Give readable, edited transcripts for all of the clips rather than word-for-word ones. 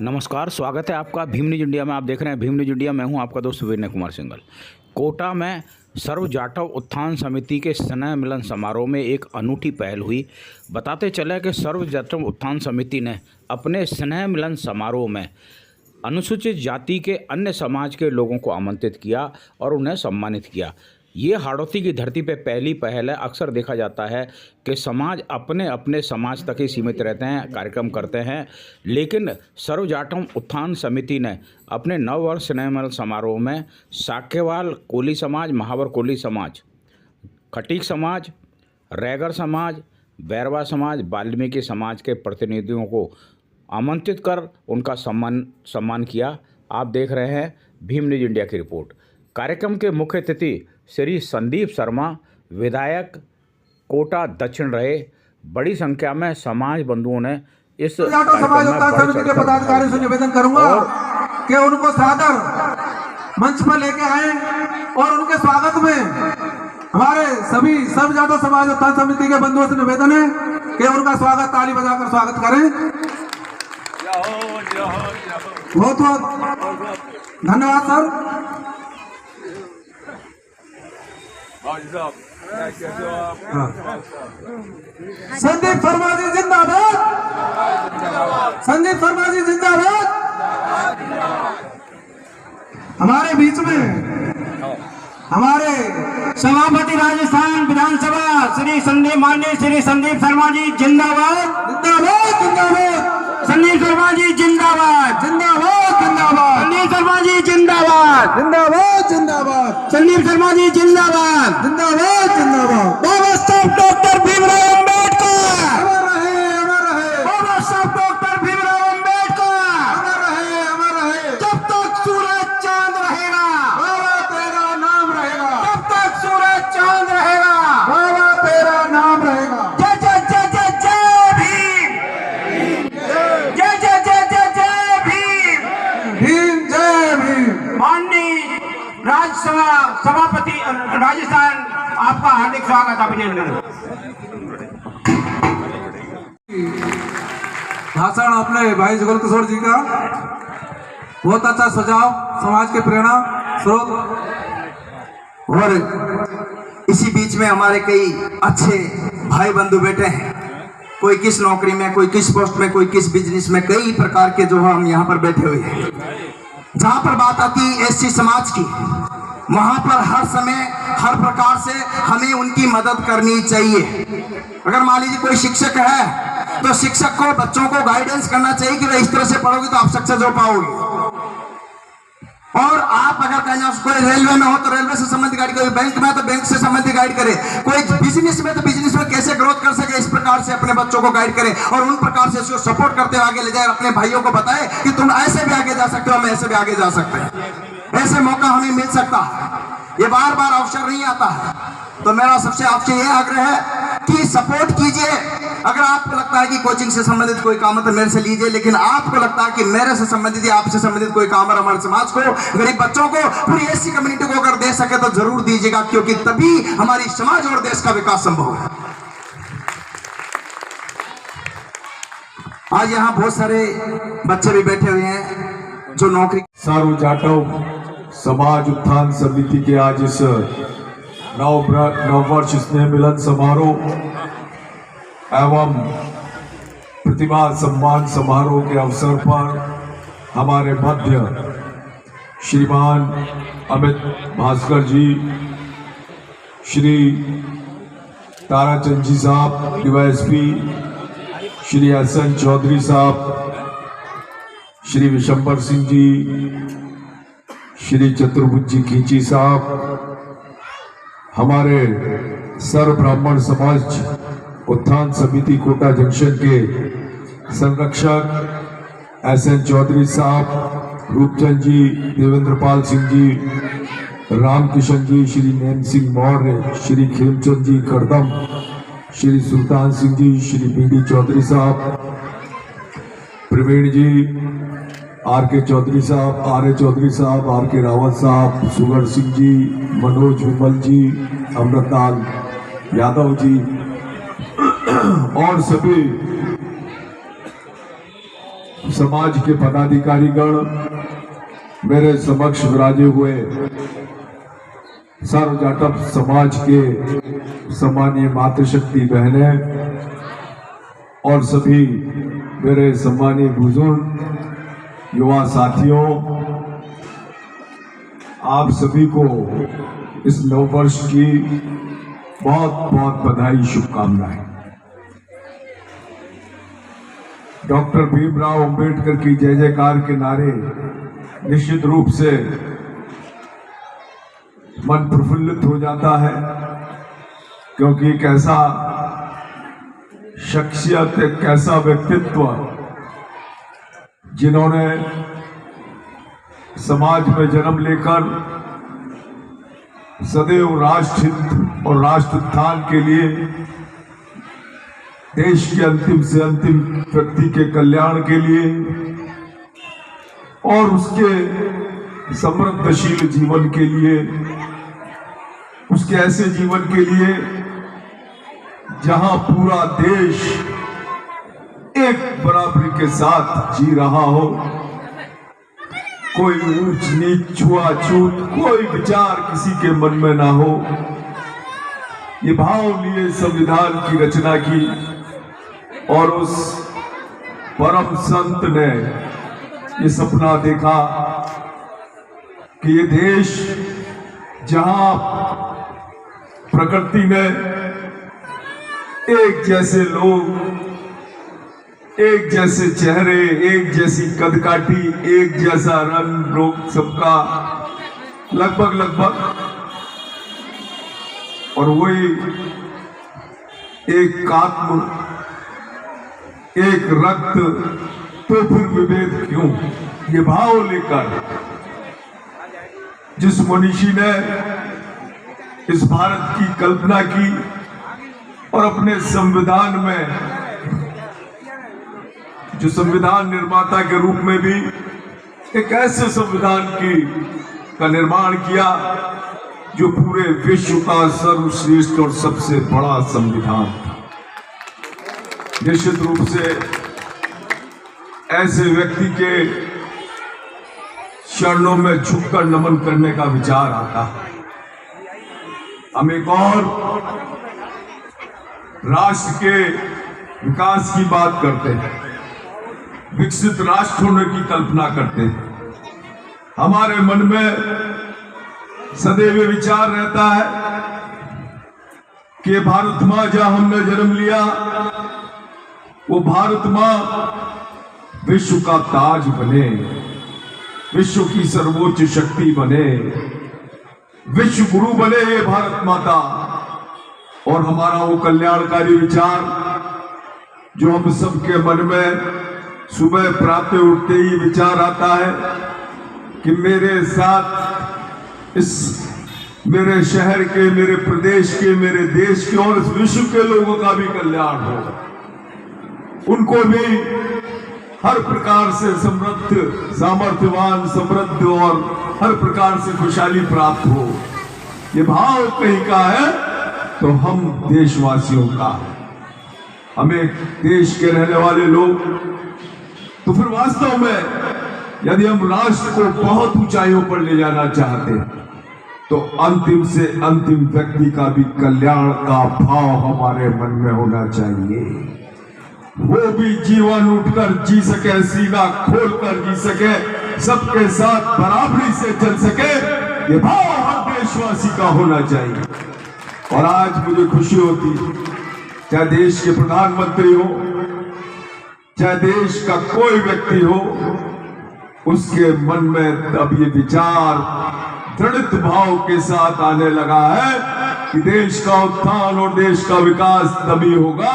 नमस्कार, स्वागत है आपका भीम न्यूज इंडिया में। आप देख रहे हैं भीम न्यूज इंडिया। मैं हूं आपका दोस्त विनय कुमार सिंघल। कोटा में सर्व जाटव उत्थान समिति के स्नेह मिलन समारोह में एक अनूठी पहल हुई। बताते चले कि सर्व जाटव उत्थान समिति ने अपने स्नेह मिलन समारोह में अनुसूचित जाति के अन्य समाज के लोगों को आमंत्रित किया और उन्हें सम्मानित किया। ये हाड़ौती की धरती पे पहली पहल है। अक्सर देखा जाता है कि समाज अपने अपने समाज तक ही सीमित रहते हैं, कार्यक्रम करते हैं, लेकिन सर्व जाटव उत्थान समिति ने अपने नववर्ष स्नेह मिलन समारोह में साक्यवाल कोली समाज, महावर कोली समाज, खटीक समाज, रैगर समाज, बैरवा समाज, वाल्मीकि समाज के प्रतिनिधियों को आमंत्रित कर उनका सम्मान किया। आप देख रहे हैं भीम न्यूज इंडिया की रिपोर्ट। कार्यक्रम के मुख्य अतिथि श्री संदीप शर्मा, विधायक कोटा दक्षिण रहे। बड़ी संख्या में समाज बंधुओं ने इस समाज उत्थान समिति के पदाधिकारियों से निवेदन करूंगा कि उनको सादर मंच पर लेके आए और उनके स्वागत में हमारे सभी सर्व जाटव समाज उत्थान समिति के बंधुओं से निवेदन है कि उनका स्वागत ताली बजाकर स्वागत करें। बहुत बहुत धन्यवाद सर। संदीप शर्मा जी जिंदाबाद, संदीप शर्मा जी जिंदाबाद। हमारे बीच में हमारे सभापति राजस्थान विधानसभा माननीय श्री संदीप शर्मा जी जिंदाबाद, जिंदाबाद जिंदाबाद। संदीप शर्मा जी जिंदाबाद, जिंदाबाद जिंदाबाद। संदीप शर्मा जी जिंदाबाद, जिंदाबाद जिंदाबाद। संदीप शर्मा जी जिंदाबाद, जिंदाबाद जिंदाबाद। बाबा साहब डॉक्टर भीमराव अम्बेडकर, अमर रहे, अमर रहे। बाबा साहब डॉक्टर भीमराव अम्बेडकर, अमर रहे, अमर रहे। जब तक सूरज चांद रहेगा, बाबा तेरा नाम रहेगा, जब तक सूरज चांद रहेगा, बाबा तेरा नाम रहेगा। जय जय जय जय जय भीम, जय जय जय जय जय भीम। भीम जय भीम। माननीय राज्यसभा सभापति राजस्थान, आपका हार्दिक स्वागत, अभिनंदन। भाषण अपने भाई जुगल किशोर जी का बहुत अच्छा सुझाव, समाज के प्रेरणा स्रोत। और इसी बीच में हमारे कई अच्छे भाई बंधु बैठे हैं, कोई किस नौकरी में, कोई किस पोस्ट में, कोई किस बिजनेस में, कई प्रकार के जो हम यहाँ पर बैठे हुए हैं। जहाँ पर बात आती है एससी समाज की, वहाँ पर हर समय हर प्रकार से हमें उनकी मदद करनी चाहिए। अगर मान लीजिए कोई शिक्षक है तो शिक्षक को बच्चों को गाइडेंस करना चाहिए कि भाई इस तरह से पढ़ोगे तो आप सक्सेस हो पाओगे। और आप अगर कहना कोई रेलवे में हो तो रेलवे से संबंधित गाइड करे, बैंक में तो बैंक से संबंधित गाइड करे, कोई बिजनेस में तो बिजनेस में कैसे ग्रोथ कर सके, इस प्रकार से अपने बच्चों को गाइड करे और उन प्रकार से इसको सपोर्ट करते हुए आगे ले जाए। अपने भाइयों को बताए कि तुम ऐसे भी आगे जा सकते हो, हम ऐसे भी आगे जा सकते हैं। ऐसे मौका हमें मिल सकता है, ये बार बार अवसर नहीं आता है। तो मेरा सबसे आपसे यह आग्रह है कि सपोर्ट कीजिए। अगर आपको लगता है कि कोचिंग से संबंधित कोई काम है तो मेरे से लीजिए, लेकिन आपको लगता है कि मेरे से संबंधित या आपसे संबंधित कोई काम है हमारे समाज को, गरीब बच्चों को, पूरी एससी कम्युनिटी को अगर दे सके तो जरूर दीजिएगा, क्योंकि तभी हमारी समाज और देश का विकास संभव है। आज यहाँ बहुत सारे बच्चे भी बैठे हुए हैं जो नौकरी। सर्व जाटव समाज उत्थान समिति के आज इस नववर्ष स्नेह मिलन समारोह एवं प्रतिभा सम्मान समारोह के अवसर पर हमारे मध्य श्रीमान अमित भास्कर जी, श्री ताराचंद जी साहब डीवाईएसपी, श्री हसन चौधरी साहब, श्री विशंबर सिंह जी, श्री चतुर्भुज खींची साहब, हमारे सर्व ब्राह्मण समाज उत्थान समिति कोटा जंक्शन के संरक्षक एसएन चौधरी साहब, रूपचंद जी, देवेंद्रपाल सिंह जी, रामकिशन जी, श्री नैन सिंह मौर्य, श्री खेमचंद जी करदम, श्री सुल्तान सिंह जी, श्री बीडी चौधरी साहब, प्रवीण जी, आर के चौधरी साहब, आर ए चौधरी साहब, आर के रावत साहब, सुगर सिंह जी, मनोज विमल जी, अमृतलाल यादव जी और सभी समाज के पदाधिकारीगण, मेरे समक्ष विराजे हुए सर्व जाटव समाज के सम्मानीय मातृशक्ति बहनें और सभी मेरे सम्मानीय बुजुर्ग युवा साथियों, आप सभी को इस नववर्ष की बहुत बहुत बधाई, शुभकामनाएं। डॉक्टर भीमराव अंबेडकर की जय जयकार के नारे निश्चित रूप से मन प्रफुल्लित हो जाता है, क्योंकि एक ऐसा शख्सियत, एक ऐसा व्यक्तित्व जिन्होंने समाज में जन्म लेकर सदैव राष्ट्रहित और राष्ट्र उत्थान के लिए, देश के अंतिम से अंतिम व्यक्ति के कल्याण के लिए और उसके समृद्धशील जीवन के लिए, उसके ऐसे जीवन के लिए जहां पूरा देश एक बराबरी के साथ जी रहा हो, कोई ऊंच नीच, छुआछूत, कोई विचार किसी के मन में ना हो, ये भाव लिए संविधान की रचना की और उस परम संत ने ये सपना देखा कि ये देश जहां प्रकृति में एक जैसे लोग, एक जैसे चेहरे, एक जैसी कदकाठी, एक जैसा रंग रूप सबका लगभग और वही एक आत्म, एक रक्त, तो फिर विभेद क्यों? ये भाव लेकर जिस मनीषी ने इस भारत की कल्पना की और अपने संविधान में, जो संविधान निर्माता के रूप में भी एक ऐसे संविधान का निर्माण किया जो पूरे विश्व का सर्वश्रेष्ठ और सबसे बड़ा संविधान था। निश्चित रूप से ऐसे व्यक्ति के चरणों में झुककर नमन करने का विचार आता है। हम एक और राष्ट्र के विकास की बात करते हैं, विकसित राष्ट्र होने की कल्पना करते हैं। हमारे मन में सदैव विचार रहता है कि भारत मां जहां हमने जन्म लिया, वो भारत मां विश्व का ताज बने, विश्व की सर्वोच्च शक्ति बने, विश्व गुरु बने ये भारत माता। और हमारा वो कल्याणकारी विचार जो हम सबके मन में सुबह प्रातः उठते ही विचार आता है कि मेरे साथ इस मेरे शहर के, मेरे प्रदेश के, मेरे देश के और इस विश्व के लोगों का भी कल्याण हो, उनको भी हर प्रकार से समृद्ध, सामर्थ्यवान, समृद्ध और हर प्रकार से खुशहाली प्राप्त हो। ये भाव कहीं का है तो हम देशवासियों का, हमें देश के रहने वाले लोग, तो फिर वास्तव में यदि हम राष्ट्र को बहुत ऊंचाइयों पर ले जाना चाहते हैं तो अंतिम से अंतिम व्यक्ति का भी कल्याण का भाव हमारे मन में होना चाहिए। वो भी जीवन उठकर जी सके, सीना खोलकर जी सके, सबके साथ बराबरी से चल सके, ये भाव हर देशवासी का होना चाहिए। और आज मुझे खुशी होती है, चाहे देश के प्रधानमंत्री हो, चाहे देश का कोई व्यक्ति हो, उसके मन में अब ये विचार दृढ़ भाव के साथ आने लगा है कि देश का उत्थान और देश का विकास तभी होगा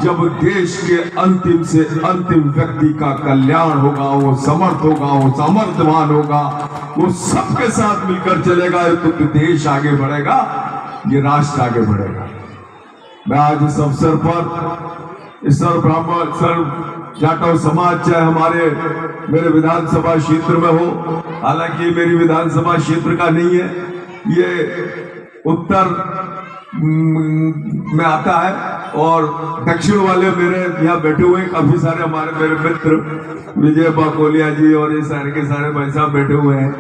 जब देश के अंतिम से अंतिम व्यक्ति का कल्याण होगा, वो समर्थ होगा, वो सामर्थ्यवान होगा, वो सबके साथ मिलकर चलेगा, तो देश आगे बढ़ेगा, ये राष्ट्र आगे बढ़ेगा। मैं आज इस अवसर पर इस सर्व ब्राह्मण, सर्व जाटव समाज, चाहे हमारे मेरे विधानसभा क्षेत्र में हो, हालांकि मेरी विधानसभा क्षेत्र का नहीं है, ये उत्तर में आता है। और दक्षिण वाले मेरे यहाँ बैठे हुए हैं काफी सारे हमारे मेरे मित्र, विजय बाकोलिया जी और ये सारे के सारे भाई साहब बैठे हुए हैं।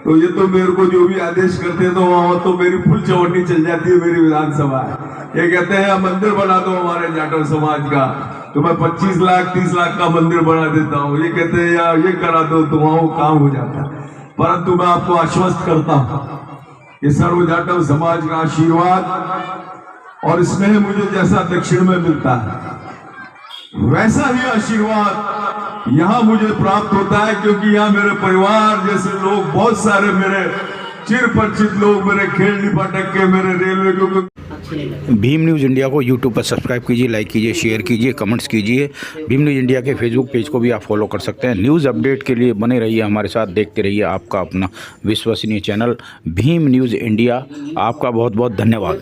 तो ये तो मेरे को जो भी आदेश करते हैं तो वहाँ तो मेरी फुल चौवटनी चल जाती है। मेरी विधानसभा है, ये कहते हैं मंदिर बना दो हमारे जाटव समाज का, तो मैं 25 लाख 30 लाख का मंदिर बना देता हूँ। ये कहते हैं यार ये करा दो, तो वहाँ वो काम हो जाता है। परंतु मैं आपको आश्वस्त करता हूँ कि सर्व जाटव समाज का आशीर्वाद और स्नेह मुझे जैसा दक्षिण में मिलता है वैसा ही आशीर्वाद यहाँ मुझे प्राप्त होता है, क्योंकि यहाँ मेरे परिवार जैसे लोग बहुत सारे मेरे चिर परिचित लोग, मेरे खेल निपाटक के, मेरे रेलवे के। भीम न्यूज़ इंडिया को यूट्यूब पर सब्सक्राइब कीजिए, लाइक कीजिए, शेयर कीजिए, कमेंट्स कीजिए। भीम न्यूज़ इंडिया के फेसबुक पेज को भी आप फॉलो कर सकते हैं। न्यूज़ अपडेट के लिए बने रहिए हमारे साथ, देखते रहिए आपका अपना विश्वसनीय चैनल भीम न्यूज़ इंडिया। आपका बहुत बहुत धन्यवाद।